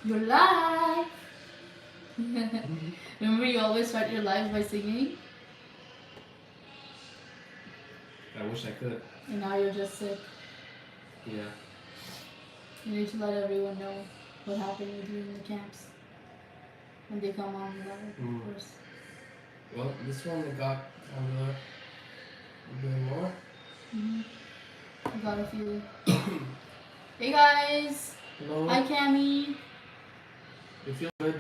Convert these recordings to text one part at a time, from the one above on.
You're live. Remember, you always start your lives by singing, I wish I could. and now you're just sick. Yeah. You need to let everyone know what happened with you in the camps when they come on live, of course. Well, this one we got a bit more. I got a few. Hey guys. Hello. Hi Cammy. You feel good?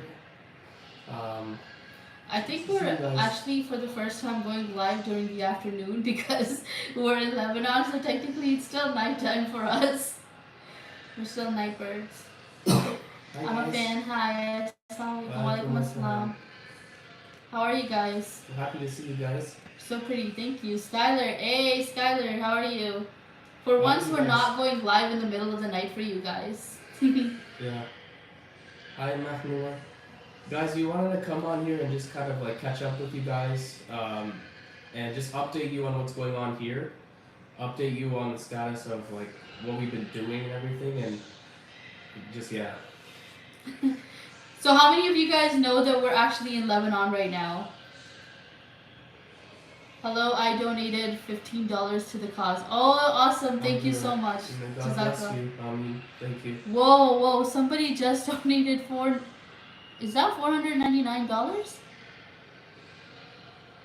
I think we're actually for the first time going live during the afternoon because we're in Lebanon, so technically it's still nighttime for us. We're still night birds. I'm a fan. Hi. Assalamualaikum. Assalam. How are you guys? I'm happy to see you guys. So pretty. Thank you. Skylar. Hey Skylar, how are you? For once we're not going live in the middle of the night for you guys. Yeah. Hi Mahmoud. Guys, we wanted to come on here and just kind of like catch up with you guys and just update you on what's going on here. Update you on the status of like what we've been doing and everything, and just yeah. So how many of you guys know that we're actually in Lebanon right now? Hello, I donated $15 to the cause. Oh, awesome. Thank you so much. God bless you. Thank you. Whoa, somebody just donated is that $499?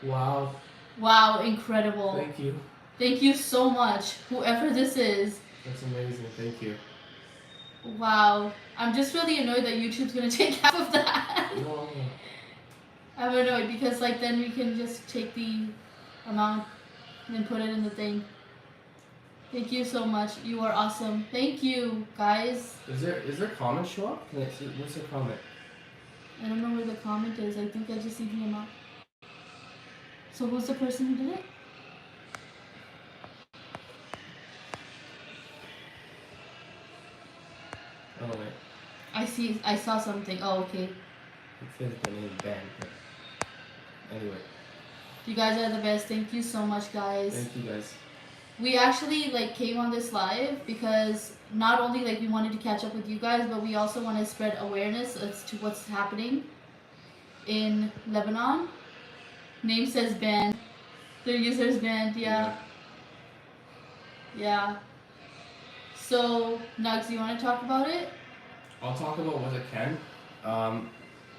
Wow. Wow, incredible. Thank you. Thank you so much, whoever this is. That's amazing. Thank you. Wow. I'm just really annoyed that YouTube's going to take half of that. No. I'm annoyed because like then we can just take the amount and then put it in the thing. Thank you so much. You are awesome. Thank you, guys. Is there comment show up? What's the comment? I don't know where the comment is. I think I just see the amount. So who's the person who did it? Oh wait. I saw something. Oh, okay. It says the name Ben. Anyway. You guys are the best. Thank you so much, guys. Thank you, guys. We actually like came on this live because not only like we wanted to catch up with you guys, but we also want to spread awareness as to what's happening in Lebanon. Name says banned. Their user's banned. Yeah. So, Nugs, you want to talk about it? I'll talk about what I can.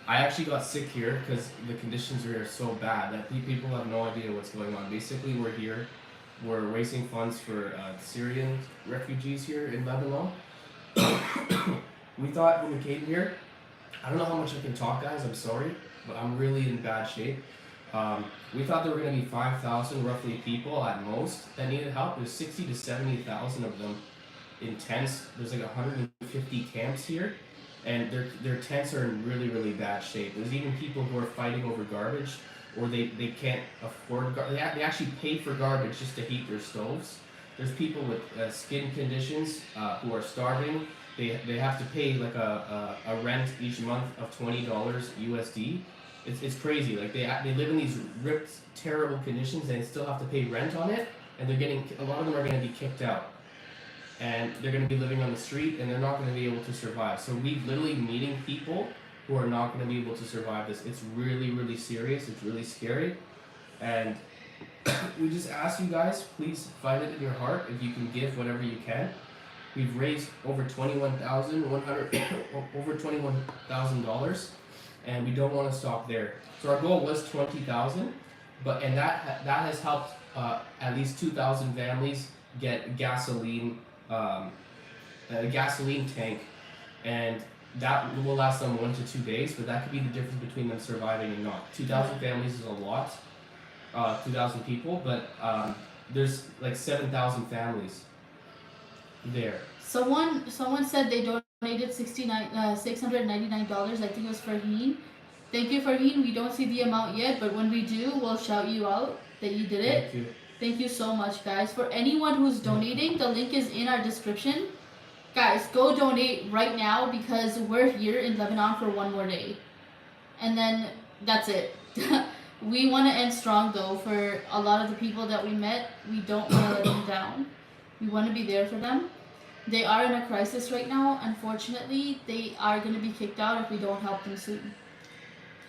I actually got sick here because the conditions are so bad that people have no idea what's going on. Basically, we're here. We're raising funds for Syrian refugees here in Lebanon. We thought when we came here, I don't know how much I can talk, guys. I'm sorry, but I'm really in bad shape. We thought there were going to be 5,000 roughly people at most that needed help. There's 60 to 70,000 of them in tents. There's like 150 camps here, and their tents are in really, really bad shape. There's even people who are fighting over garbage, or they can't afford they actually pay for garbage just to heat their stoves. There's people with skin conditions who are starving. They have to pay like a rent each month of $20 USD. It's crazy. Like they live in these ripped, terrible conditions and they still have to pay rent on it, and a lot of them are going to be kicked out. And they're going to be living on the street, and they're not going to be able to survive. So we're literally meeting people who are not going to be able to survive this. It's really, really serious. It's really scary. And we just ask you guys, please find it in your heart if you can give whatever you can. We've raised over $21,000, and we don't want to stop there. So our goal was 20,000, and that has helped at least 2,000 families get gasoline. A gasoline tank, and that will last them 1 to 2 days, but that could be the difference between them surviving and not. 2,000 families is a lot, 2,000 people, but there's like 7,000 families there. Someone said they donated $699. I think it was Farheen. Thank you, Farheen. We don't see the amount yet, but when we do, we'll shout you out that you did it. Thank you. Thank you so much, guys. For anyone who's donating, the link is in our description. Guys, go donate right now because we're here in Lebanon for 1 more day. And then that's it. We want to end strong though. For a lot of the people that we met, we don't want to let them down. We want to be there for them. They are in a crisis right now. Unfortunately, they are going to be kicked out if we don't help them soon.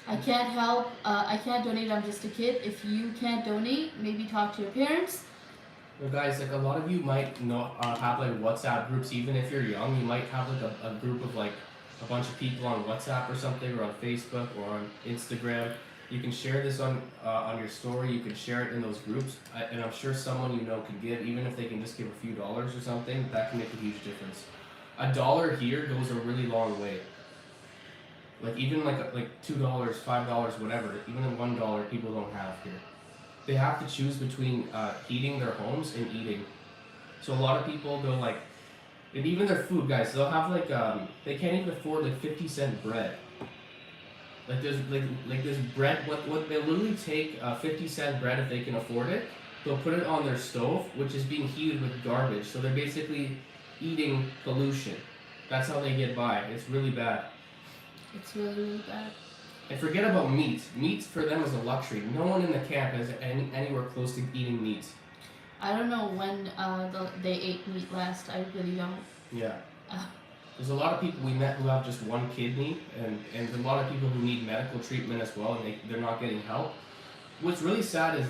I can't help. I can't donate. I'm just a kid. If you can't donate, maybe talk to your parents. Well, guys, like a lot of you might not have like WhatsApp groups. Even if you're young, you might have like a group of like a bunch of people on WhatsApp or something, or on Facebook or on Instagram. You can share this on your story. You can share it in those groups, and I'm sure someone you know can give, even if they can just give a few dollars or something. That can make a huge difference. $1 here goes a really long way. Like even like $2, $5, whatever. Even $1 people don't have here. They have to choose between heating their homes and eating. So a lot of people they'll like, and even their food, guys, they'll have like they can't even afford like 50-cent bread. Like there's like this bread. What they literally take 50-cent bread if they can afford it. They'll put it on their stove, which is being heated with garbage. So they're basically eating pollution. That's how they get by. It's really bad. It's really, really bad. And forget about meat. Meat for them is a luxury. No one in the camp is anywhere close to eating meat. I don't know when they ate meat last. I really don't. Yeah. There's a lot of people we met who have just one kidney, and a lot of people who need medical treatment as well, and they're not getting help. What's really sad is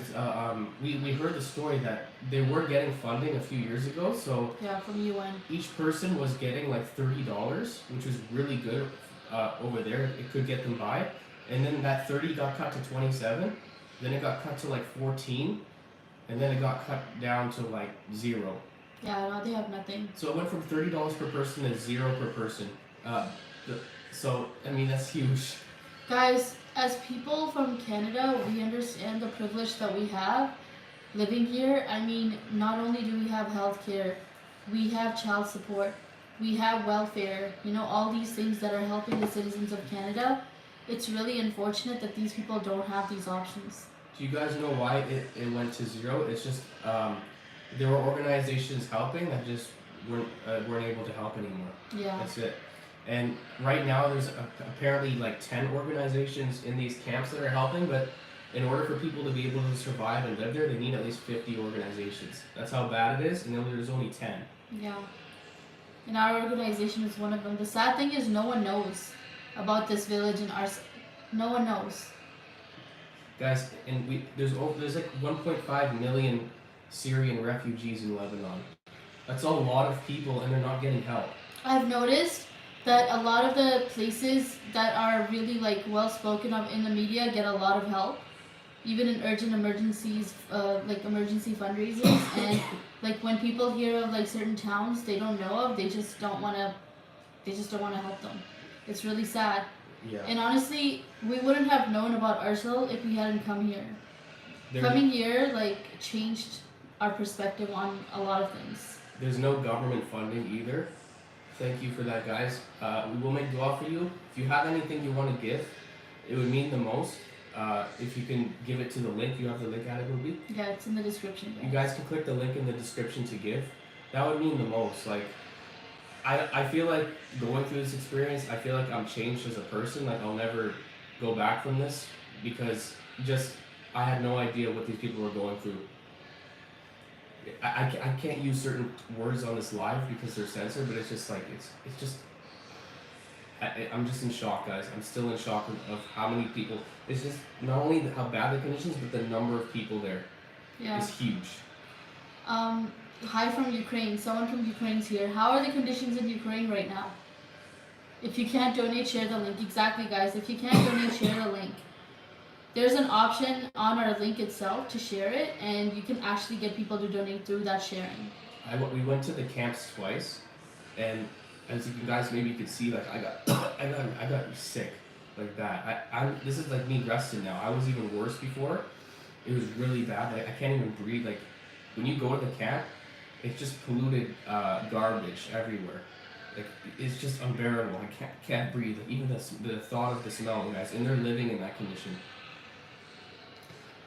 we heard the story that they were getting funding a few years ago. So yeah, from UN. Each person was getting like $30, which was really good over there. It could get them by. And then that 30 got cut to 27, then it got cut to like 14, and then it got cut down to like 0. Yeah, no, they have nothing. So it went from $30 per person to 0 per person. So I mean that's huge. Guys, as people from Canada, we understand the privilege that we have living here. I mean, not only do we have healthcare, we have child support, we have welfare. You know, all these things that are helping the citizens of Canada. It's really unfortunate that these people don't have these options. Do you guys know why it went to 0? It's just there were organizations helping that just weren't able to help anymore. Yeah. That's it. And right now there's apparently like 10 organizations in these camps that are helping, but in order for people to be able to survive and live there, they need at least 50 organizations. That's how bad it is, and there's only 10. Yeah. And our organization is one of them. The sad thing is no one knows about this village in our. No one knows. Guys, and there's like 1.5 million Syrian refugees in Lebanon. That's a lot of people, and they're not getting help. I've noticed that a lot of the places that are really like well spoken of in the media get a lot of help, even in urgent emergencies, like emergency fundraisers, and like when people hear of like certain towns they don't know of, they just don't want to help them. It's really sad. Yeah. And honestly, we wouldn't have known about Arcel if we hadn't come here. Coming here like changed our perspective on a lot of things. There's no government funding either. Thank you for that, guys. We will make dua for you. If you have anything you want to give, it would mean the most. If you can give it to the link, you have the link at it, Ruby? Yeah, it's in the description. You guys can click the link in the description to give. That would mean the most. Like, I feel like going through this experience, I feel like I'm changed as a person. Like, I'll never go back from this because I had no idea what these people were going through. I can't use certain words on this live because they're censored, but it's just like, it's just, I'm just in shock, guys. I'm still in shock of how many people, it's just not only how bad the conditions, but the number of people there is huge. Hi from Ukraine. Someone from Ukraine's here. How are the conditions in Ukraine right now? If you can't donate, share the link. Exactly, guys. If you can't donate, share the link. There's an option on our link itself to share it, and you can actually get people to donate through that sharing. We went to the camps twice, and as you guys maybe could see, like I got sick like that. This is like me resting now. I was even worse before. It was really bad. Like, I can't even breathe. Like when you go to the camp, it's just polluted garbage everywhere. Like it's just unbearable. I can't breathe. Like, even the thought of the smell, guys, and they're living in that condition.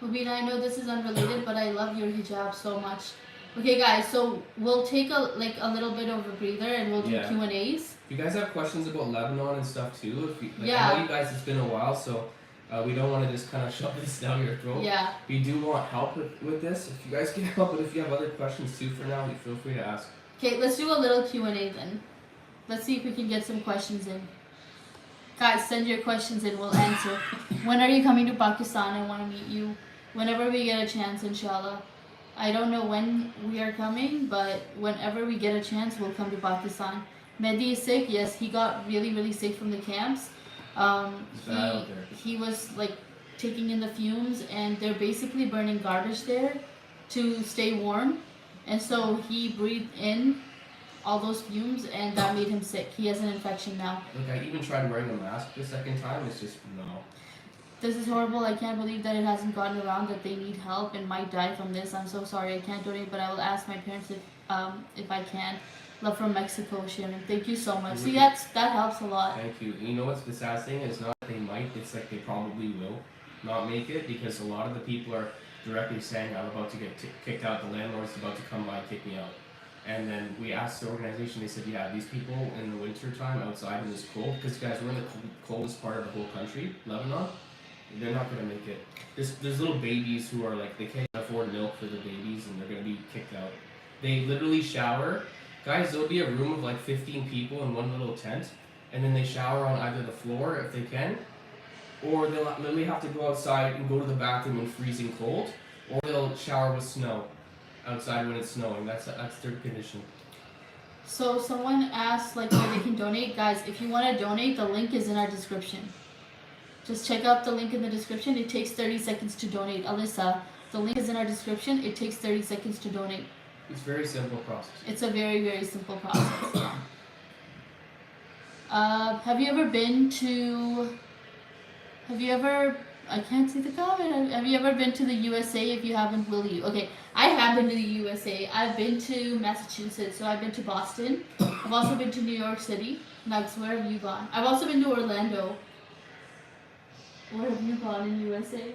Mubina, I know this is unrelated, but I love your hijab so much. Okay, guys, so we'll take a little bit of a breather and we'll do Q&As. If you guys have questions about Lebanon and stuff too, I know you guys, it's been a while, so we don't want to just kind of shove this down your throat. Yeah. We do want help with this. If you guys can help, but if you have other questions too for now, feel free to ask. Okay, let's do a little Q&A then. Let's see if we can get some questions in. Guys, send your questions in, we'll answer. When are you coming to Pakistan? I want to meet you. Whenever we get a chance, inshallah. I don't know when we are coming, but whenever we get a chance, we'll come to Pakistan. Mehdi is sick. Yes, he got really, really sick from the camps. He was like taking in the fumes, and they're basically burning garbage there to stay warm. And so he breathed in all those fumes, and that made him sick. He has an infection now. Like, I even tried wearing a mask the second time. It's just, no. This is horrible. I can't believe that it hasn't gotten around that they need help and might die from this. I'm so sorry. I can't donate, but I will ask my parents if I can. Love from Mexico, Sharon. Thank you so much. See, that helps a lot. Thank you. You know what's the sad thing? It's not that they might. It's like they probably will not make it, because a lot of the people are directly saying, I'm about to get kicked out. The landlord's about to come by and kick me out. And then we asked the organization, they said, yeah, these people in the winter time outside in this cold, because guys, we're in the coldest part of the whole country, Lebanon, they're not going to make it. There's little babies who are like, they can't afford milk for the babies, and they're going to be kicked out. They literally shower. Guys, there'll be a room of like 15 people in one little tent, and then they shower on either the floor if they can, or they'll literally have to go outside and go to the bathroom in freezing cold, or they'll shower with snow outside when it's snowing. That's their condition. So someone asked like where they can donate. Guys, if you want to donate, the link is in our description. Just check out the link in the description. It takes 30 seconds to donate. Alyssa, the link is in our description. It takes 30 seconds to donate. It's a very simple process. It's a very, very simple process. Have you ever, I can't see the comment. Have you ever been to the USA? If you haven't, will you? Okay, I have been to the USA. I've been to Massachusetts, so I've been to Boston. I've also been to New York City. Nugs, where have you gone? I've also been to Orlando. Where have you gone in USA?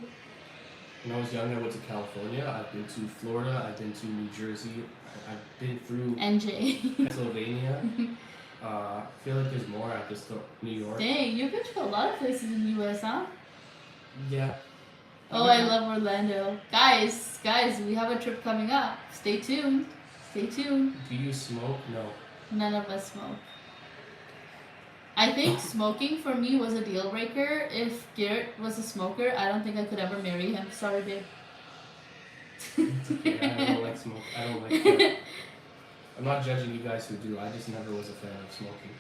When I was young, I went to California. I've been to Florida. I've been to New Jersey. I've been through NJ. Pennsylvania. I feel like there's more at this New York. Dang, you've been to a lot of places in the US, huh? Yeah. Oh, I love Orlando. Guys, we have a trip coming up. Stay tuned. Stay tuned. Do you smoke? No. None of us smoke. I think smoking for me was a deal breaker. If Garrett was a smoker, I don't think I could ever marry him. Sorry, babe. It's okay. I don't like smoke. I don't like that. I'm not judging you guys who do. I just never was a fan of smoking.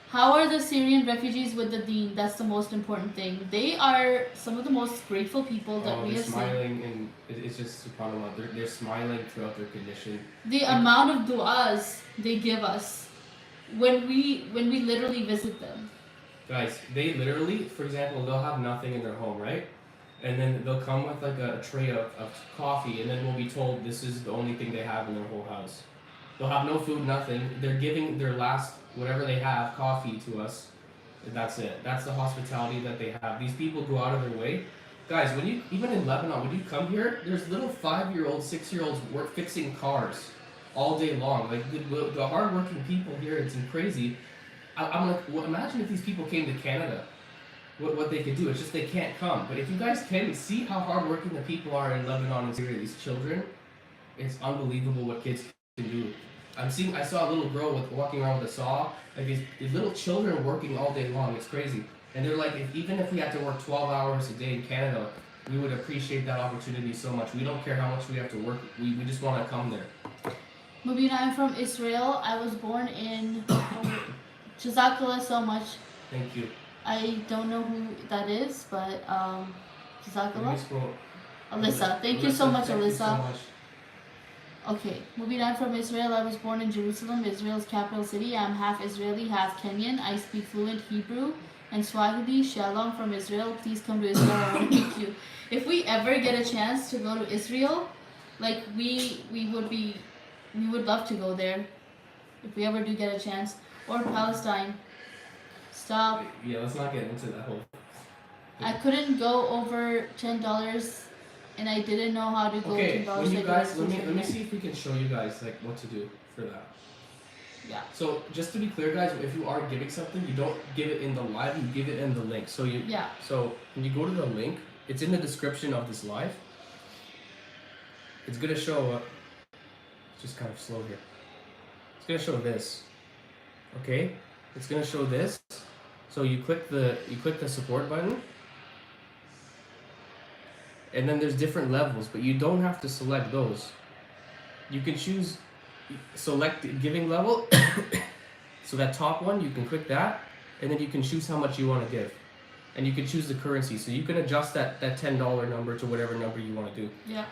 How are the Syrian refugees with the deen? That's the most important thing. They are some of the most grateful people that we have seen. They're smiling, and it's just subhanAllah. They're smiling throughout their condition. The amount of du'as they give us when we literally visit them. Guys, they literally, for example, they'll have nothing in their home, right? And then they'll come with like a tray of coffee, and then we'll be told this is the only thing they have in their whole house. They'll have no food, nothing. They're giving their last, whatever they have, coffee to us. And that's it. That's the hospitality that they have. These people go out of their way. Guys, even in Lebanon, when you come here, there's little 5-year-olds, 6-year-olds fixing cars all day long. Like the hardworking people here, it's crazy. I'm like, well, imagine if these people came to Canada. What they could do. It's just they can't come. But if you guys can see how hardworking the people are in Lebanon and Syria, these children, it's unbelievable what kids can do. I saw a little girl walking around with a saw. Like these little children working all day long. It's crazy. And they're like, even if we had to work 12 hours a day in Canada, we would appreciate that opportunity so much. We don't care how much we have to work. We just want to come there. Mubina, I'm from Israel. I was born in... Jazakallah so much. Thank you. I don't know who that is, but Jazakallah. Alyssa. Thank you so much, Alyssa. So much. Okay, moving on from Israel. I was born in Jerusalem, Israel's capital city. I'm half Israeli, half Kenyan. I speak fluent Hebrew and Swahili. Shalom from Israel. Please come to Israel. I want to meet you. If we ever get a chance to go to Israel, like we would love to go there. If we ever do get a chance. Or Palestine. Stop. Yeah, let's not get into that whole thing. I couldn't go over $10 and I didn't know how to go $10. When you guys, let me see if we can show you guys like what to do for that. Yeah. So just to be clear, guys, if you are giving something, you don't give it in the live, you give it in the link. So So when you go to the link, it's in the description of this live. It's gonna show up. Just kind of slow here. It's gonna show this. Okay, it's gonna show this. So you click the support button, and then there's different levels, but you don't have to select those. You can choose select giving level. So that top one, you can click that, and then you can choose how much you want to give, and you can choose the currency. So you can adjust that $10 number to whatever number you want to do. Yeah.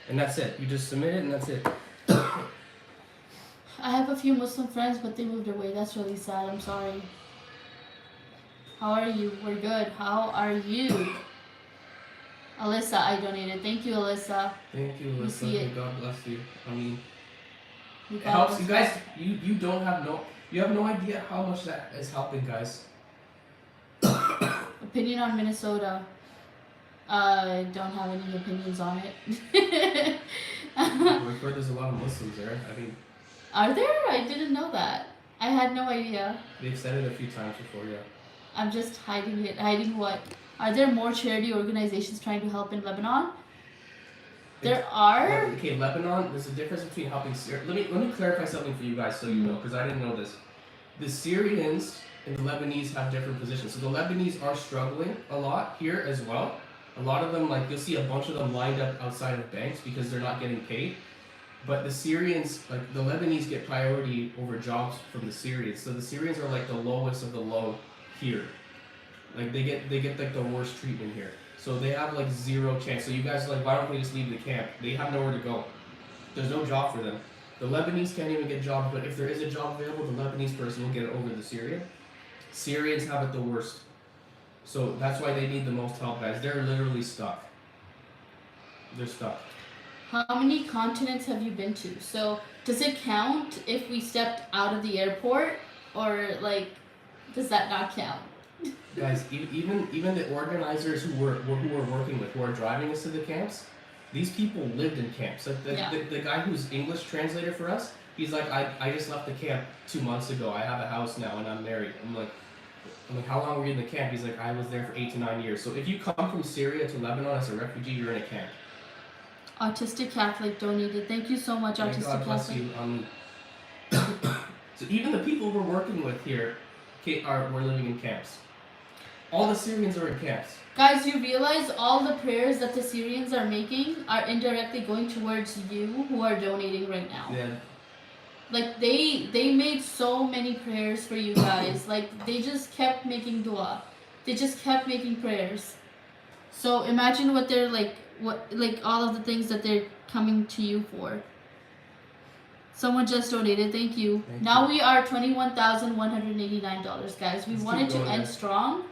And that's it. You just submit it, and that's it. I have a few Muslim friends, but they moved away. That's really sad. I'm sorry. How are you? We're good. How are you? Alyssa, I donated. Thank you, Alyssa. Thank you, Alyssa. see it. God bless you. I mean, You it got helps us you guys. back. You have no idea how much that is helping, guys. Opinion on Minnesota. I don't have any opinions on it. I've heard there's a lot of Muslims there. I mean, Are there? I didn't know that. I had no idea. they've said it a few times before, yeah. I'm just hiding it. Hiding what? Are there more charity organizations trying to help in Lebanon? There are. Okay, Lebanon. There's a difference between helping Syria. Let me clarify something for you guys, so you know, because I didn't know this. The Syrians and the Lebanese have different positions. So the Lebanese are struggling a lot here as well. A lot of them, like you'll see a bunch of them lined up outside of banks because they're not getting paid. But the Syrians, like the Lebanese, get priority over jobs from the Syrians. So the Syrians are like the lowest of the low here. Like they get like the worst treatment here. So they have like zero chance. So you guys are like, why don't we just leave the camp? They have nowhere to go. There's no job for them. The Lebanese can't even get jobs, but if there is a job available, the Lebanese person will get it over the Syrian. Syrians have it the worst. So that's why they need the most help, guys. They're literally stuck. They're stuck. How many continents have you been to? So does it count if we stepped out of the airport, or like, does that not count? Guys, even the organizers who we're working with, who are driving us to the camps, these people lived in camps. Like the guy who's English translator for us, he's like, I just left the camp 2 months ago. I have a house now and I'm married. I'm like, how long were you in the camp? He's like, I was there for 8 to 9 years. So if you come from Syria to Lebanon as a refugee, you're in a camp. Autistic Catholic donated. Thank you so much, May Autistic God bless Catholic. you. So even the people we're working with here, we're living in camps. All the Syrians are in camps. Guys, you realize all the prayers that the Syrians are making are indirectly going towards you who are donating right now. Yeah. Like they made so many prayers for you guys. Like they just kept making dua. They just kept making prayers. So imagine what they're like, all of the things that they're coming to you for. Someone just donated. Thank you. Now we are $21,189, guys. We wanted to end strong.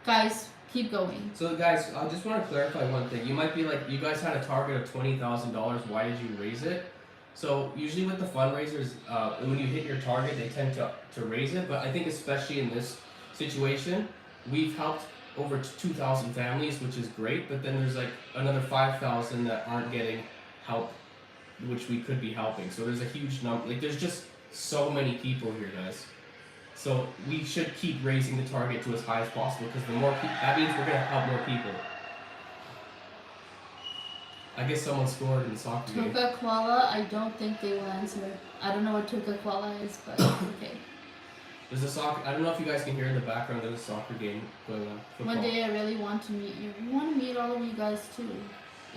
Guys, keep going. So guys, I just want to clarify one thing. You might be like, you guys had a target of $20,000. Why did you raise it? So usually with the fundraisers, when you hit your target, they tend to raise it. But I think especially in this situation, we've helped over 2,000 families, which is great. But then there's like another 5,000 that aren't getting help, which we could be helping. So there's a huge number. Like there's just so many people here, guys. So we should keep raising the target to as high as possible, because the more people, that means we're gonna help more people. I guess someone scored in the soccer game. Turka Kuala, I don't think they will answer. I don't know what Turka Kuala is, but okay. There's a soccer. I don't know if you guys can hear in the background. There's a soccer game going on. Football. One day I really want to meet you. We want to meet all of you guys too.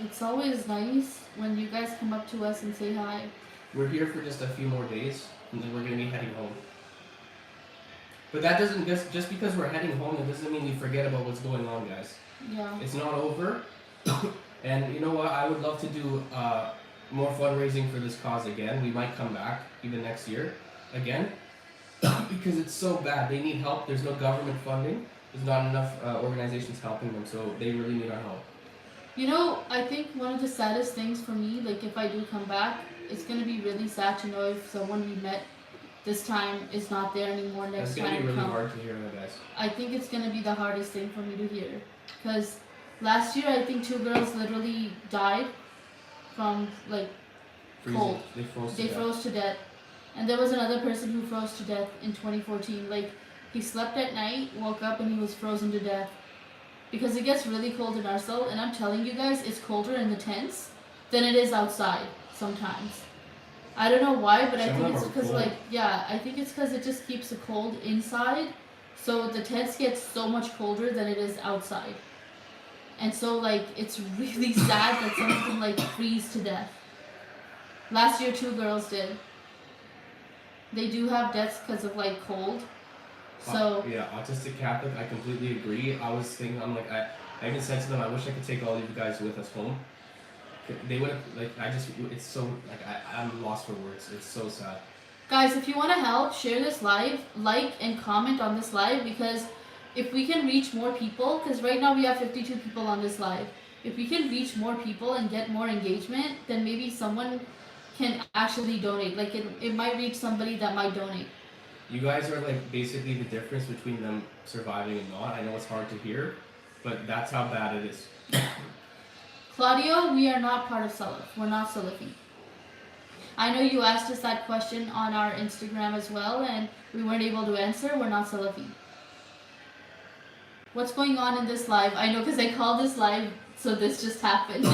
It's always nice when you guys come up to us and say hi. We're here for just a few more days, and then we're gonna be heading home. But that doesn't just because we're heading home, it doesn't mean we forget about what's going on, guys. Yeah. It's not over. And you know what? I would love to do more fundraising for this cause again. We might come back even next year again, because it's so bad. They need help. There's no government funding. There's not enough organizations helping them, so they really need our help. You know, I think one of the saddest things for me, like if I do come back, it's going to be really sad to know if someone we met this time is not there anymore next time. It's going to be really hard to hear that, guys. I think it's going to be the hardest thing for me to hear. Because last year, I think 2 girls literally died from, like, cold. They froze to death. And there was another person who froze to death in 2014. Like, he slept at night, woke up, and he was frozen to death. Because it gets really cold in Arcel, and I'm telling you guys, it's colder in the tents than it is outside sometimes. I don't know why, but I Some think of it's them are because cold. like I think it's because it just keeps the cold inside, so the tents get so much colder than it is outside, and so like it's really sad that some of them like freeze to death. Last year, 2 girls did. They do have deaths because of like cold. So Yeah, autistic Catholic. I completely agree. I was thinking, I'm like, I even said to them, I wish I could take all of you guys with us home. They would have like, it's so like I'm lost for words. It's so sad. guys, if you want to help, share this live, like and comment on this live, because if we can reach more people, because right now we have 52 people on this live. If we can reach more people and get more engagement, then maybe someone can actually donate. Like it might reach somebody that might donate. You guys are like basically the difference between them surviving and not. I know it's hard to hear, but that's how bad it is. Claudio, we are not part of Salaf. We're not Salafi. I know you asked us that question on our Instagram as well, and we weren't able to answer. We're not Salafi. What's going on in this live? I know because I called this live, so this just happened.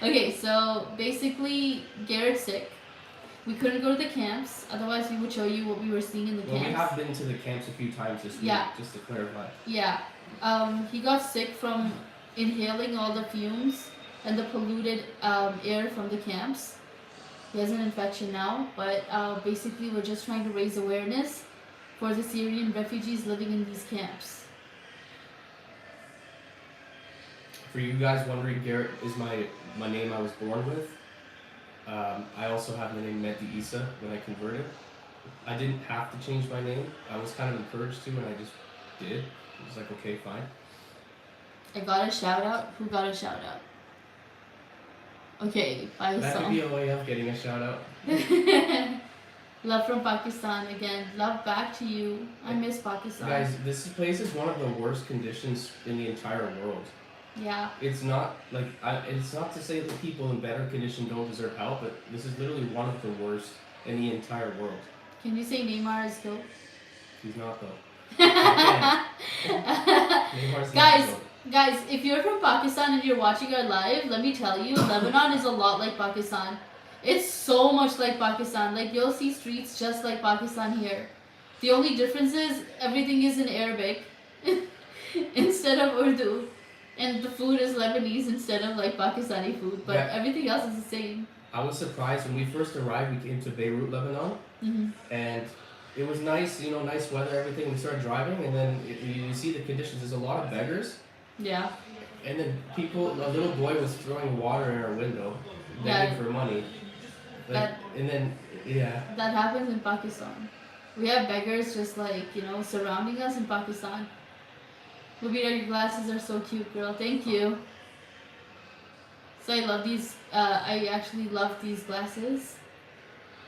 Okay, so basically, Garrett's sick. We couldn't go to the camps, otherwise we would show you what we were seeing in the camps. Well, we have been to the camps a few times this week, just to clarify. Yeah. He got sick from inhaling all the fumes and the polluted air from the camps. He has an infection now, but basically we're just trying to raise awareness for the Syrian refugees living in these camps. For you guys wondering, Garrett is my name I was born with. I also have the name Mehdi Isa when I converted. I didn't have to change my name. I was kind of encouraged to, and I just did. It was like, okay, fine. I got a shout out. Who got a shout out? Okay, by That could be a way of getting a shout out. Love from Pakistan again. Love back to you. I miss Pakistan. Guys, this place is one of the worst conditions in the entire world. Yeah. It's not like it's not to say that people in better condition don't deserve help, but this is literally one of the worst in the entire world. Can you say Neymar is dope? He's not though. Guys, if you're from Pakistan and you're watching our live, let me tell you, Lebanon is a lot like Pakistan. It's so much like Pakistan. Like you'll see streets just like Pakistan here. The only difference is everything is in Arabic instead of Urdu. And the food is Lebanese instead of like Pakistani food, but everything else is the same. I was surprised when we first arrived. We came to Beirut, Lebanon, and it was nice, nice weather, everything. We started driving, and then you see the conditions. There's a lot of beggars. Yeah. And then a little boy was throwing water in our window, begging for money. That happens in Pakistan. We have beggars just like, surrounding us in Pakistan. Mubina, your glasses are so cute, girl. Thank you. So I love these. I actually love these glasses.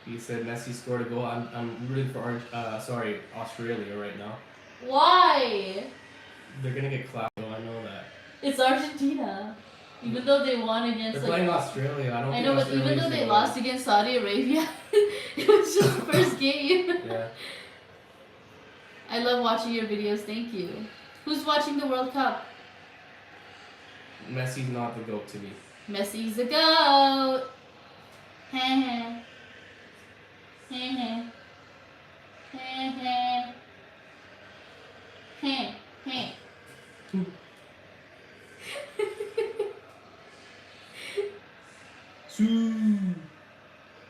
He said Messi scored a goal. I'm rooting for Australia right now. Why? They're gonna get clapped. I know that. It's Argentina. Even though they won against. They're playing Australia. I know, but even though they lost against Saudi Arabia, it was just the first game. Yeah. I love watching your videos. Thank you. Who's watching the World Cup? Messi's not the GOAT to me. Messi's the GOAT. Heh heh. Heh heh. Heh heh.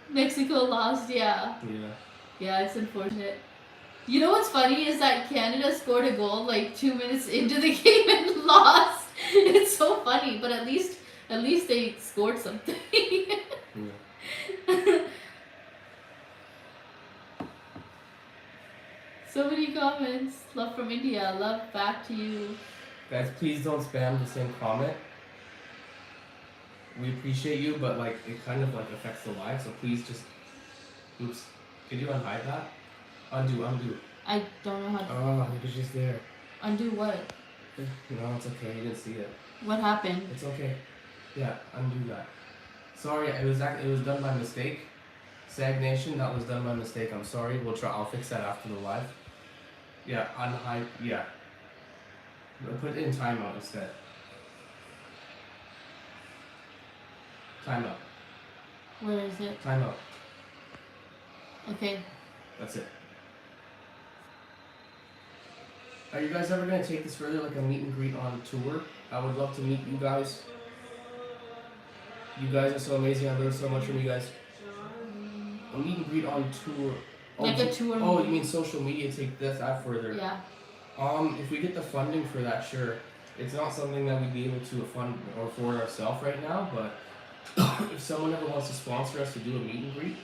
Mexico lost, yeah. Yeah, it's unfortunate. You know what's funny is that Canada scored a goal like 2 minutes into the game and lost. It's so funny, but at least they scored something. So many comments. Love from India. Love back to you. Guys, please don't spam the same comment. We appreciate you, but like it kind of like affects the live, so please just. Oops. Can you unhide that? Undo. I don't know how to. Oh, it was just there. Undo what? No, it's okay. You didn't see it. What happened? It's okay. Yeah, undo that. Sorry, it was done by mistake. Sag Nation, that was done by mistake. I'm sorry. We'll try. I'll fix that after the live. Yeah, unhide. Yeah. Put it in timeout instead. Timeout. Where is it? Timeout. Okay. That's it. Are you guys ever gonna take this further, like a meet and greet on tour? I would love to meet you guys. You guys are so amazing. I learned so much from you guys. A meet and greet on tour. Oh, Like a tour. Oh, you mean social media? Take that further. Yeah. If we get the funding for that, sure. It's not something that we'd be able to fund or afford ourselves right now, but if someone ever wants to sponsor us to do a meet and greet,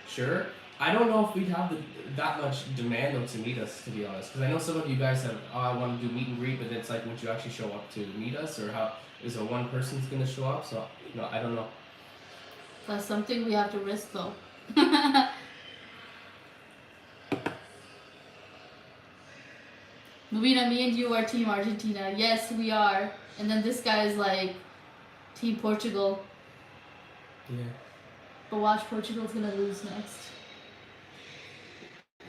sure. I don't know if we'd have that much demand though to meet us, to be honest. Because I know some of you guys have, I want to do meet and greet, but it's like, would you actually show up to meet us, or how is it one person's gonna show up? So no, I don't know. That's something we have to risk though. Nubina, me and you are Team Argentina. Yes, we are. And then this guy is like Team Portugal. Yeah. But watch, Portugal's gonna lose next.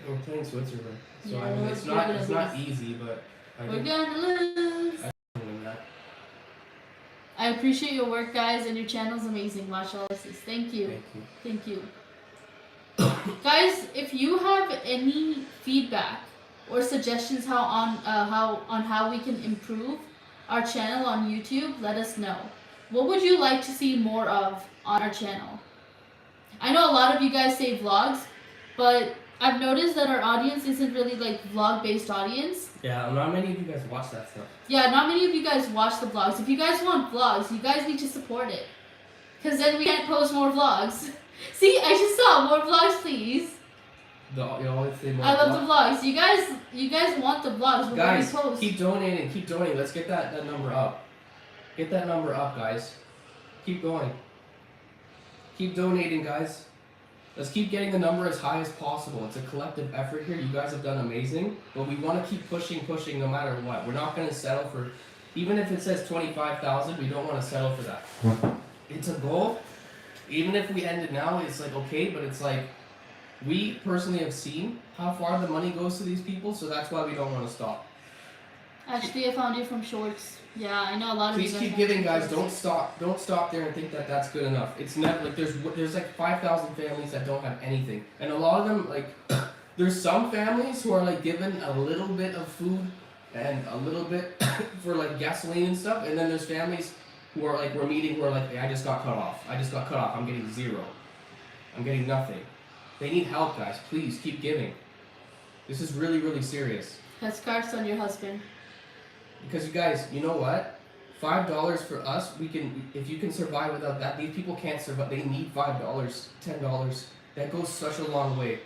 We're playing Switzerland, so Yeah, I mean it's not easy, but we're gonna lose. I appreciate your work, guys, and your channel's amazing. Mashallah. Thank you. Thank you. Guys, if you have any feedback or suggestions on how we can improve our channel on YouTube, let us know. What would you like to see more of on our channel? I know a lot of you guys say vlogs, but I've noticed that our audience isn't really like vlog-based audience. Yeah, not many of you guys watch that stuff. Yeah, not many of you guys watch the vlogs. If you guys want vlogs, you guys need to support it. Because then we can't post more vlogs. See, I just saw more vlogs, please. I love the vlogs. You guys want the vlogs. We're guys, gonna post. keep donating. Let's get that number up. Get that number up, guys. Keep going. Keep donating, guys. Let's keep getting the number as high as possible. It's a collective effort here. You guys have done amazing, but we want to keep pushing no matter what. We're not going to settle for, even if it says 25,000, we don't want to settle for that. It's a goal. Even if we end it now, it's like okay, but it's like we personally have seen how far the money goes to these people, so that's why we don't want to stop. Actually, I found you from shorts. Yeah, I know a lot of you guys. Please keep giving, guys. Don't stop there and think that that's good enough. It's not like there's like 5,000 families that don't have anything, and a lot of them like there's some families who are like given a little bit of food and a little bit for like gasoline and stuff, and then there's families who are like who are like, hey, I just got cut off. I'm getting zero. I'm getting nothing. They need help, guys. Please keep giving. This is really, really serious. Has scarves on your husband. Because you guys, you know what? $5 for us, we can. If you can survive without that, these people can't survive. They need $5, $10. That goes such a long way.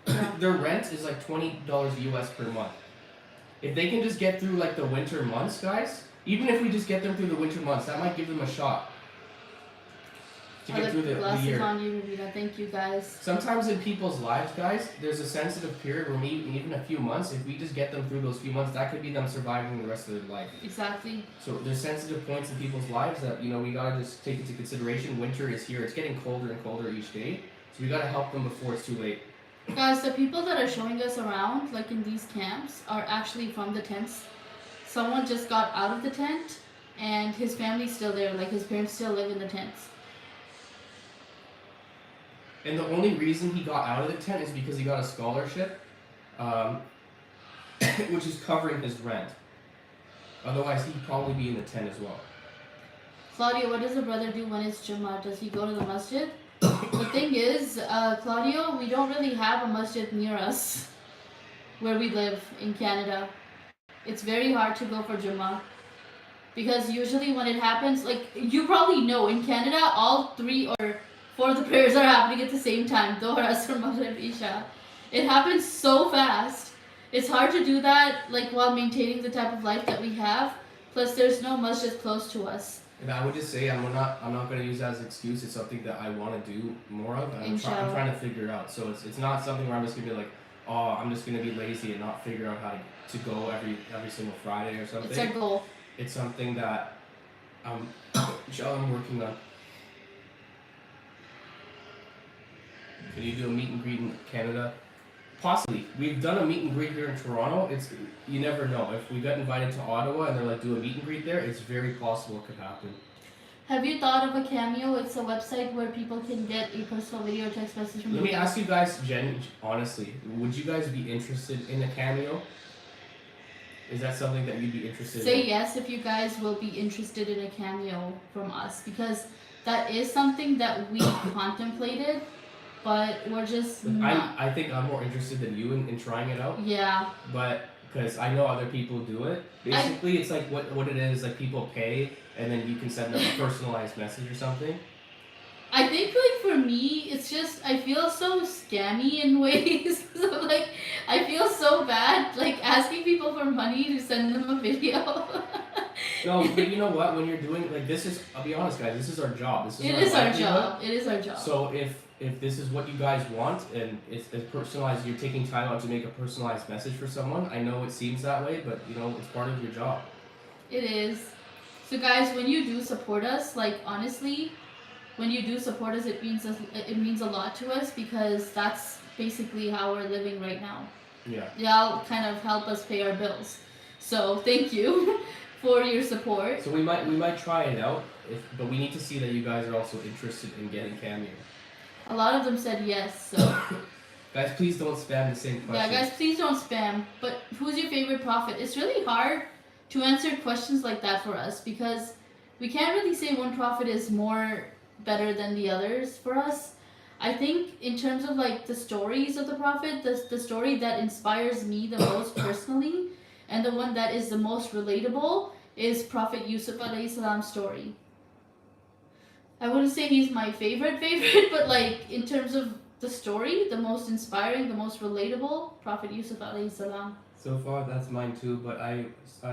Yeah. Their rent is like $20 US per month. If they can just get through like the winter months, guys, even if we just get them through the winter months, that might give them a shot to get through the year. On you, Rubina. Thank you, guys. Sometimes in people's lives, guys, there's a sensitive period where maybe even a few months, if we just get them through those few months, that could be them surviving the rest of their life. Exactly. So there's sensitive points in people's lives that, you know, we gotta just take into consideration. Winter is here. It's getting colder and colder each day. So we gotta help them before it's too late. Guys, the people that are showing us around, like in these camps, are actually from the tents. Someone just got out of the tent, and his family's still there. Like his parents still live in the tents. And the only reason he got out of the tent is because he got a scholarship, which is covering his rent. Otherwise, he'd probably be in the tent as well. Claudio, what does a brother do when it's Jummah? Does he go to the masjid? The thing is, Claudio, we don't really have a masjid near us where we live in Canada. It's very hard to go for Jummah. Because usually when it happens, like you probably know, in Canada, all 3 or 4 of the prayers are happening at the same time. Dhuhr, Asr, Maghrib, Isha. It happens so fast. It's hard to do that like while maintaining the type of life that we have. Plus, there's no masjid close to us. And I would just say I'm not going to use that as an excuse. It's something that I want to do more of. And I'm trying to figure it out. So it's not something where I'm just going to be like, oh, I'm just going to be lazy and not figure out how to go every single Friday or something. It's our goal. It's something that I'm working on. Can you do a meet and greet in Canada? Possibly. We've done a meet and greet here in Toronto. You never know. If we got invited to Ottawa and they're like, do a meet and greet there, it's very possible it could happen. Have you thought of a Cameo? It's a website where people can get a personal video or text message from you. Let me ask you guys, honestly, would you guys be interested in a Cameo? Is that something that you'd be interested in? Say yes if you guys will be interested in a Cameo from us, because that is something that we contemplated, but we're just not. I think I'm more interested than you in trying it out. Yeah. But because I know other people do it. Basically, it's like what it is, like people pay and then you can send them a personalized message or something. I think like for me, it's just I feel so scammy in ways. So like I feel so bad like asking people for money to send them a video. No, but you know what? When you're doing like this is, I'll be honest, guys. This is our job. This is It our is our livelihood. job. It is our job. So if this is what you guys want and it's personalized, you're taking time out to make a personalized message for someone. I know it seems that way, but you know it's part of your job. It is. So guys, when you do support us, like honestly, when you do support us, it means a lot to us, because that's basically how we're living right now. Yeah. Y'all kind of help us pay our bills. So thank you for your support. So we might try it out, but we need to see that you guys are also interested in getting Cameo. A lot of them said yes. So guys, please don't spam the same question. yeah, guys, please don't spam. But who's your favorite prophet? It's really hard to answer questions like that for us, because we can't really say one prophet is more better than the others for us. I think in terms of like the stories of the prophet, the story that inspires me the most personally and the one that is the most relatable is Prophet Yusuf alayhi salam's story. I wouldn't say he's my favorite, but like in terms of the story, the most inspiring, the most relatable, Prophet Yusuf alayhi salam. So far, that's mine too. But I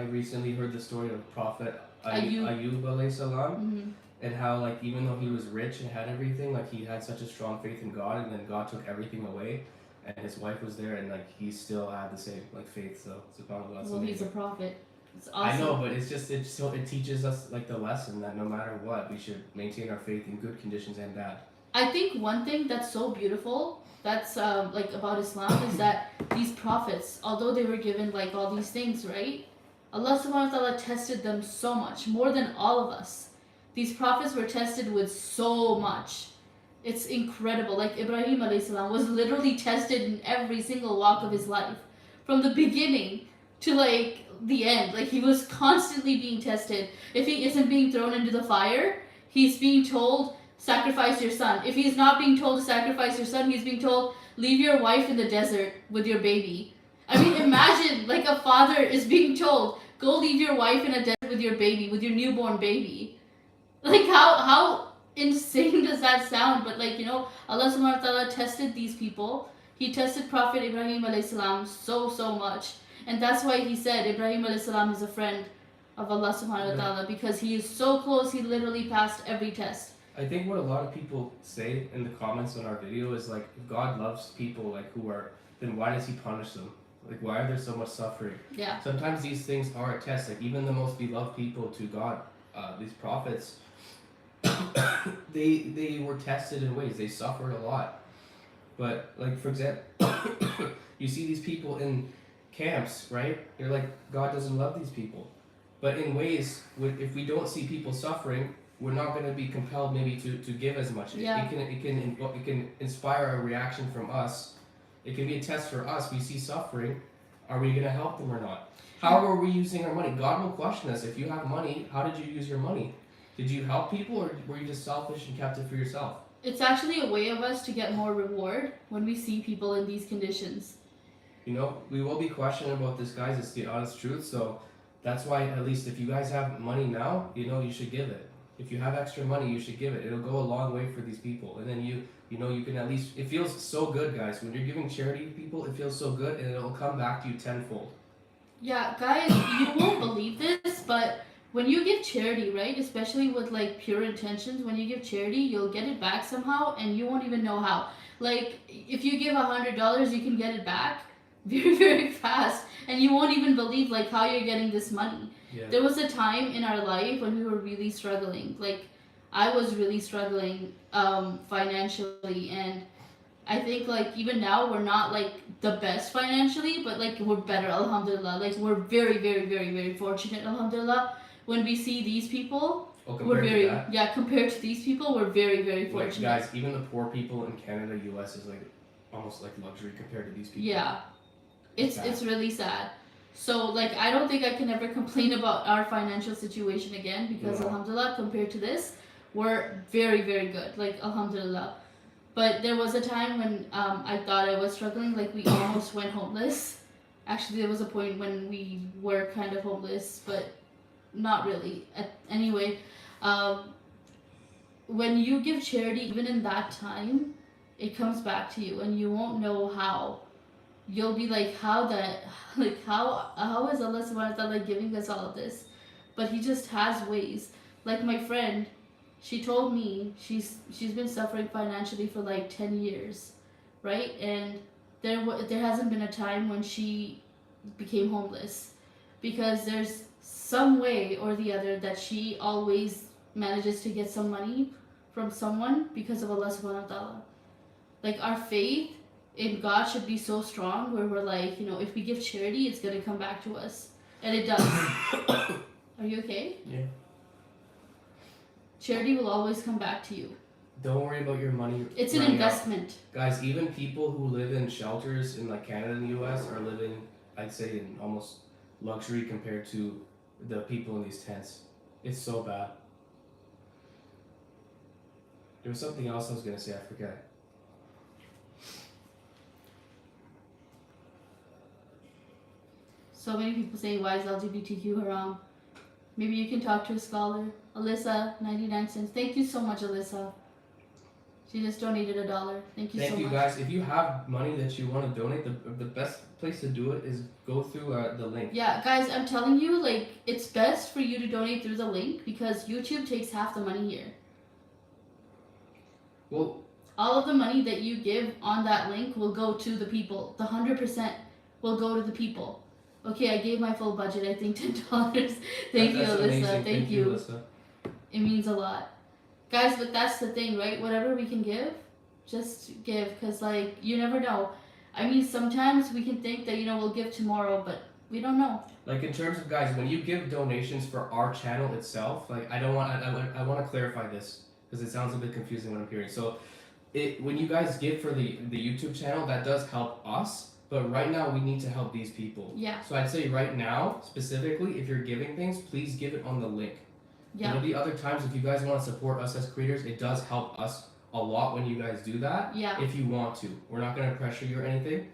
recently heard the story of Prophet Ayub alayhi salam, Mm-hmm. and how like even though he was rich and had everything, like he had such a strong faith in God, and then God took everything away, and his wife was there, and like he still had the same like faith. So subhanAllah. Well, he's a prophet. It's awesome. I know, but it teaches us like the lesson that no matter what, we should maintain our faith in good conditions and bad. I think one thing that's so beautiful that's like about Islam is that these prophets, although they were given like all these things, right? Allah subhanahu wa ta'ala tested them so much, more than all of us. These prophets were tested with so much. It's incredible. Like Ibrahim alayhi salam was literally tested in every single walk of his life. From the beginning to like the end. Like he was constantly being tested. If he isn't being thrown into the fire, he's being told, sacrifice your son. If he's not being told to sacrifice your son, he's being told, leave your wife in the desert with your baby. I mean, imagine like a father is being told, go leave your wife in a desert with your baby, with your newborn baby. Like how insane does that sound? But like, you know, Allah subhanahu wa ta'ala tested these people. He tested Prophet Ibrahim alayhi salam so much. And that's why he said Ibrahim alayhi salam is a friend of Allah subhanahu wa ta'ala, because he is so close, he literally passed every test. I think what a lot of people say in the comments on our video is like, if God loves people like who are, then why does he punish them? Like, why are there so much suffering? Yeah. Sometimes these things are a test. Like even the most beloved people to God, these prophets, they were tested in ways. They suffered a lot. But like for example, you see these people in camps, right? You're like, God doesn't love these people. But in ways, if we don't see people suffering, we're not going to be compelled maybe to give as much. Yeah. It can inspire a reaction from us. It can be a test for us. We see suffering. Are we going to help them or not? How are we using our money? God will question us. If you have money, how did you use your money? Did you help people, or were you just selfish and kept it for yourself? It's actually a way of us to get more reward when we see people in these conditions. You know, we will be questioned about this, guys. It's the honest truth. So that's why, at least if you guys have money now, you know, you should give it. If you have extra money, you should give it. It'll go a long way for these people. And then you know, you can at least, it feels so good, guys. When you're giving charity to people, it feels so good, and it'll come back to you tenfold. Yeah, guys, you won't believe this, but when you give charity, right, especially with like pure intentions, when you give charity, you'll get it back somehow, and you won't even know how. Like, if you give $100, you can get it back very fast, and you won't even believe like how you're getting this money. Yeah. There was a time in our life when we were really struggling. Like, I was really struggling financially, and I think like even now we're not like the best financially, but like we're better, alhamdulillah. Like we're very fortunate, alhamdulillah. When we see these people, Oh, we're compared to very that, compared to these people, we're very, very like fortunate. guys, even the poor people in Canada, U.S. is like almost like luxury compared to these people. Yeah, It's bad. it's really sad. So like I don't think I can ever complain about our financial situation again because No. alhamdulillah compared to this, we're very, very good. Like alhamdulillah. But there was a time when I thought I was struggling. Like we almost went homeless. Actually, there was a point when we were kind of homeless, but not really. Anyway, um, when you give charity, even in that time, it comes back to you, and you won't know how. You'll be like, how that, like how is Allah Subhanahu wa Taala giving us all of this? But He just has ways. Like my friend, she told me she's been suffering financially for like 10 years, right? And there hasn't been a time when she became homeless, because there's some way or the other that she always manages to get some money from someone because of Allah Subhanahu wa Taala. Like our faith in God should be so strong where we're like, if we give charity, it's gonna come back to us, and it does. Are you okay? Yeah. Charity will always come back to you. Don't worry about your money. It's an investment. Guys, even people who live in shelters in like Canada and the US are living, I'd say, in almost luxury compared to the people in these tents. It's so bad. There was something else I was gonna say, I forgot. So many people saying, why is LGBTQ haram? Maybe you can talk to a scholar. Alyssa, 99 cents. Thank you so much, Alyssa. She just donated $1. Thank you so much. Thank you, guys. If you have money that you want to donate, the best place to do it is go through the link. Yeah, guys, I'm telling you, like, it's best for you to donate through the link because YouTube takes half the money here. Well, all of the money that you give on that link will go to the people. The 100% will go to the people. Okay, I gave my full budget, I think $10. Thank you, Alyssa. Amazing. Thank you. Alyssa. It means a lot. Guys, but that's the thing, right? Whatever we can give, just give. Because, like, you never know. I mean, sometimes we can think that, we'll give tomorrow, but we don't know. Like, in terms of, guys, when you give donations for our channel itself, like, I want to clarify this because it sounds a bit confusing when I'm hearing. So, when you guys give for the YouTube channel, that does help us. But right now, we need to help these people. Yeah. So I'd say right now, specifically, if you're giving things, please give it on the link. Yeah. There'll be other times if you guys want to support us as creators, it does help us a lot when you guys do that. Yeah. If you want to. We're not going to pressure you or anything.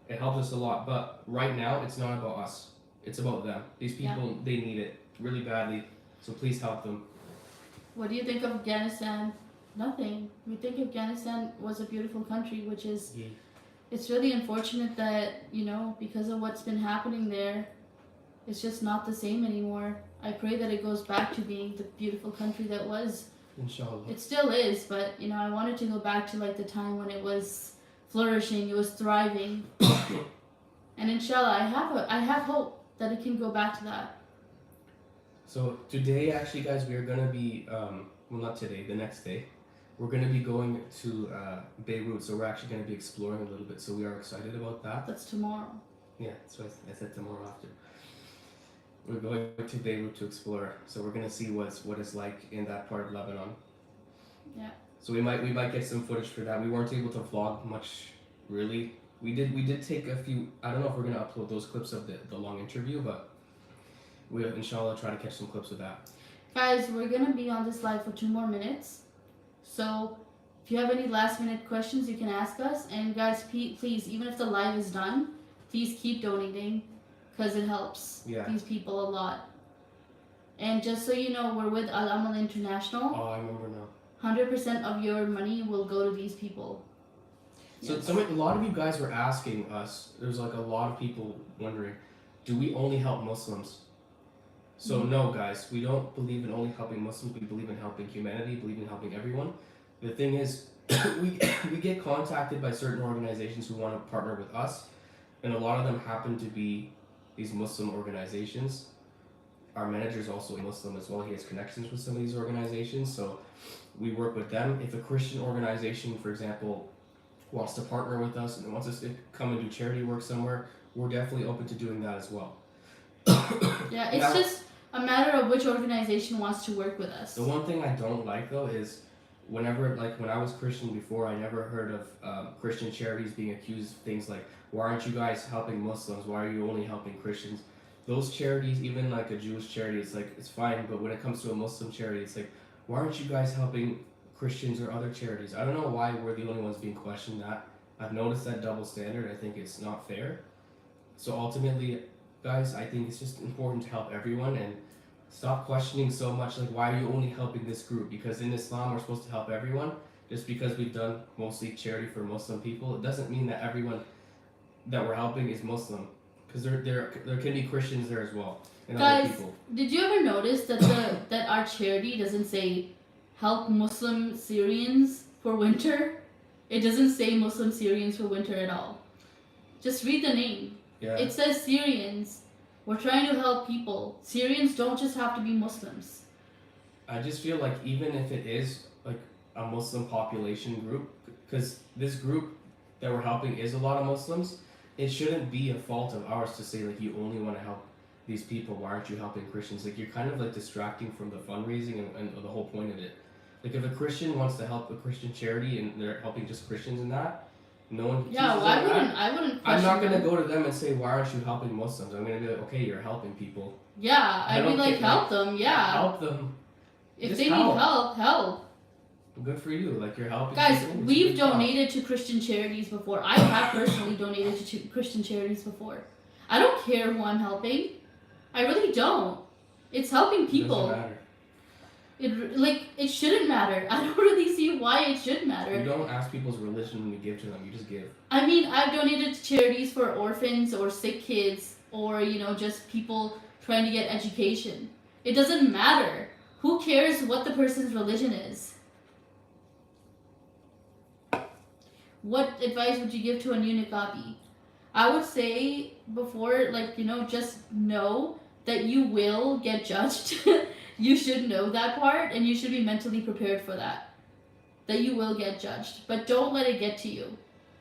It helps us a lot. But right now, it's not about us. It's about them. These people, they need it really badly. So please help them. What do you think of Afghanistan? Nothing. We think Afghanistan was a beautiful country, which is... Yeah. It's really unfortunate that, because of what's been happening there, it's just not the same anymore. I pray that it goes back to being the beautiful country that was. Inshallah. It still is, but, I want it to go back to, like, the time when it was flourishing, it was thriving. And inshallah, I have hope that it can go back to that. So today, actually, guys, we are going to be, well, not today, the next day. We're going to be going to Beirut, so we're actually going to be exploring a little bit, so we are excited about that. That's tomorrow. Yeah, that's what I said tomorrow after. We're going to Beirut to explore, so we're going to see what it's like in that part of Lebanon. Yeah. So we might get some footage for that. We weren't able to vlog much, really. We did take a few, I don't know if we're going to upload those clips of the long interview, but we'll inshallah try to catch some clips of that. Guys, we're going to be on this live for 2 more minutes. So, if you have any last minute questions, you can ask us. And guys, please, even if the live is done, please keep donating because it helps these people a lot. And just so you know, we're with Al Amal International. Oh, I remember now. 100% of your money will go to these people. So a lot of you guys were asking us, there's like a lot of people wondering, do we only help Muslims? So no, guys, we don't believe in only helping Muslims. We believe in helping humanity, believe in helping everyone. The thing is, we get contacted by certain organizations who want to partner with us, and a lot of them happen to be these Muslim organizations. Our manager is also a Muslim as well. He has connections with some of these organizations, so we work with them. If a Christian organization, for example, wants to partner with us and wants us to come and do charity work somewhere, we're definitely open to doing that as well. Yeah, it's just a matter of which organization wants to work with us. The one thing I don't like though is whenever, like when I was Christian before, I never heard of Christian charities being accused of things like, why aren't you guys helping Muslims? Why are you only helping Christians? Those charities, even like a Jewish charity, it's like, it's fine, but when it comes to a Muslim charity, it's like, why aren't you guys helping Christians or other charities? I don't know why we're the only ones being questioned that. I've noticed that double standard. I think it's not fair. So ultimately, guys, I think it's just important to help everyone and stop questioning so much, like, why are you only helping this group? Because in Islam, we're supposed to help everyone. Just because we've done mostly charity for Muslim people, it doesn't mean that everyone that we're helping is Muslim. Because there can be Christians there as well, and Guys, other people. Did you ever notice that that our charity doesn't say help Muslim Syrians for winter? It doesn't say Muslim Syrians for winter at all. Just read the name. Yeah. It says Syrians. We're trying to help people. Syrians don't just have to be Muslims. I just feel like even if it is like a Muslim population group, because this group that we're helping is a lot of Muslims, it shouldn't be a fault of ours to say like, you only want to help these people, why aren't you helping Christians? Like, you're kind of like distracting from the fundraising and the whole point of it. Like, if a Christian wants to help a Christian charity and they're helping just Christians in that, no one. Yeah, well, I wouldn't. I'm not gonna them. go to them and say, why aren't you helping Muslims? I'm gonna be like, okay, you're helping people. Yeah, I'd be like, help them. Yeah. Help them. If they need help, help. Good for you. Like, you're helping. Guys, people. we've donated to Christian charities before. I have personally donated to Christian charities before. I don't care who I'm helping. I really don't. It's helping people. It doesn't matter. It shouldn't matter. I don't really see why it should matter. You don't ask people's religion when you give to them. You just give. I mean, I've donated to charities for orphans or sick kids or, just people trying to get education. It doesn't matter. Who cares what the person's religion is? What advice would you give to a new niqabi? I would say before, just know that you will get judged. You should know that part, and you should be mentally prepared for that. That you will get judged. But don't let it get to you.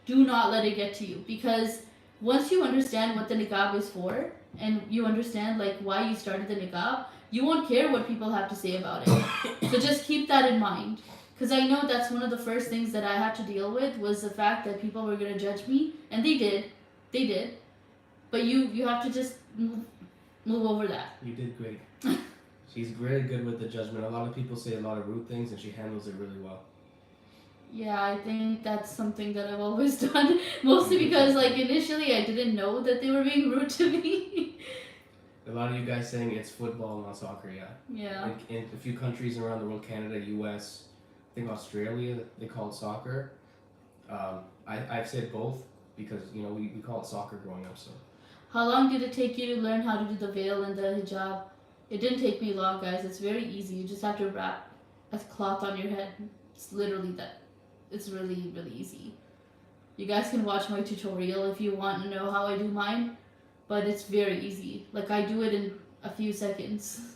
Do not let it get to you. Because once you understand what the niqab is for, and you understand why you started the niqab, you won't care what people have to say about it. So just keep that in mind. Because I know that's one of the first things that I had to deal with was the fact that people were going to judge me. And they did. They did. But you have to just move over that. You did great. She's really good with the judgment. A lot of people say a lot of rude things and she handles it really well. Yeah, I think that's something that I've always done. Mostly because initially I didn't know that they were being rude to me. A lot of you guys saying it's football, not soccer, yeah. Yeah. In a few countries around the world, Canada, US, I think Australia, they call it soccer. I've said both because, we call it soccer growing up, so. How long did it take you to learn how to do the veil and the hijab? It didn't take me long, guys. It's very easy. You just have to wrap a cloth on your head. It's literally that. It's really, really easy. You guys can watch my tutorial if you want to know how I do mine, but it's very easy. I do it in a few seconds.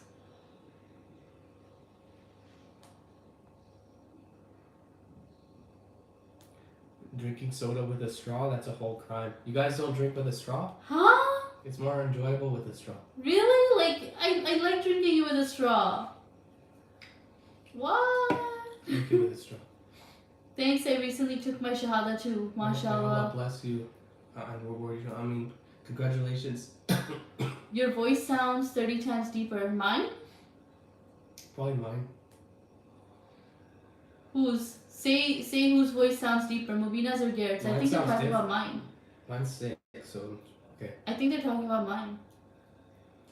Drinking soda with a straw, that's a whole crime. You guys don't drink with a straw? Huh? It's more enjoyable with a straw. Really? I like drinking it with a straw. What? Drink it with a straw. Thanks, I recently took my shahada too. MashaAllah. Allah bless you. Congratulations. Your voice sounds 30 times deeper. Mine? Probably mine. Whose? Say whose voice sounds deeper, Mubina's or Garrett's. I think they're talking about mine. Mine's sick, so okay. I think they're talking about mine.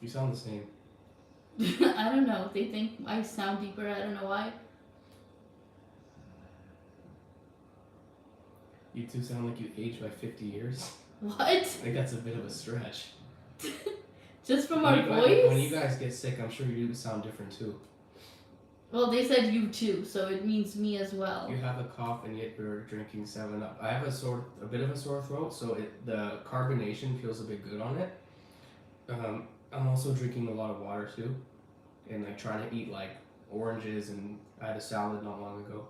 You sound the same. I don't know. They think I sound deeper. I don't know why. You two sound like you aged by 50 years. What? I think that's a bit of a stretch. Just from our voice? When you guys get sick, I'm sure you sound different too. Well, they said you too, so it means me as well. You have a cough and yet you're drinking 7-Up. I have a bit of a sore throat, so the carbonation feels a bit good on it. I'm also drinking a lot of water too, and trying to eat oranges, and I had a salad not long ago.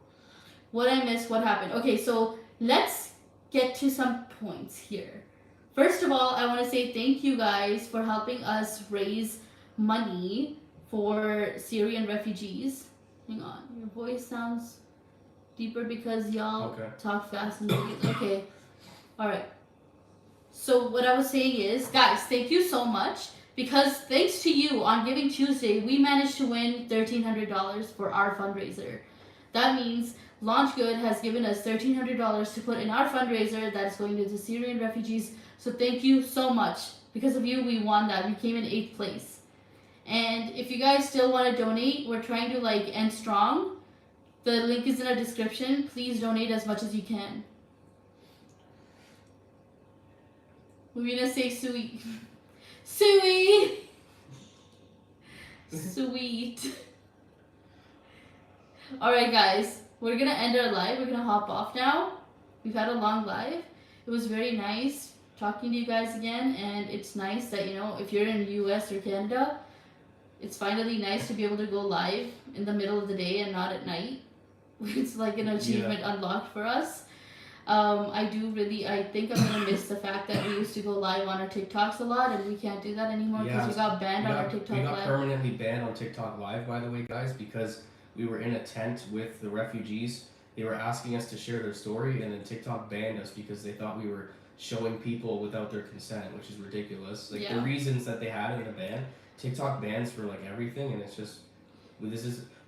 What I missed? What happened? Okay, so let's get to some points here. First of all, I want to say thank you guys for helping us raise money for Syrian refugees. Hang on, your voice sounds deeper because y'all talk fast and okay. Alright. So what I was saying is, guys, thank you so much. Because thanks to you, on Giving Tuesday, we managed to win $1,300 for our fundraiser. That means Launch Good has given us $1,300 to put in our fundraiser that is going to the Syrian refugees. So thank you so much. Because of you, we won that. We came in 8th place. And if you guys still want to donate, we're trying to end strong. The link is in the description. Please donate as much as you can. We're gonna say sweet. Sweet! Sweet. Alright guys, we're gonna end our live. We're gonna hop off now. We've had a long live. It was very nice talking to you guys again, and it's nice that, if you're in the US or Canada, it's finally nice to be able to go live in the middle of the day and not at night. It's like an achievement unlocked for us. I think I'm gonna miss the fact that we used to go live on our TikToks a lot, and we can't do that anymore because we got banned on our TikTok live. We got permanently banned on TikTok live, by the way, guys, because we were in a tent with the refugees. They were asking us to share their story, and then TikTok banned us because they thought we were showing people without their consent, which is ridiculous. The reasons that they had in the ban, TikTok bans for everything, and it's just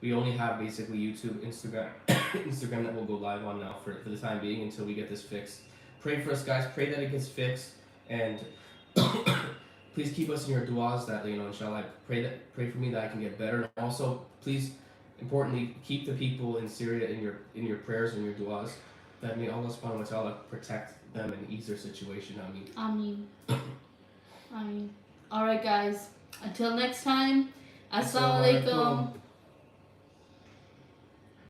we only have basically YouTube, Instagram that will go live on now for the time being until we get this fixed. Pray for us, guys. Pray that it gets fixed, and please keep us in your du'as that inshallah. Pray for me that I can get better. And also, please, importantly, keep the people in Syria in your prayers and your du'as. That may Allah subhanahu wa ta'ala protect them and ease their situation. Ameen. Ameen. Alright guys, until next time, Assalamu alaikum.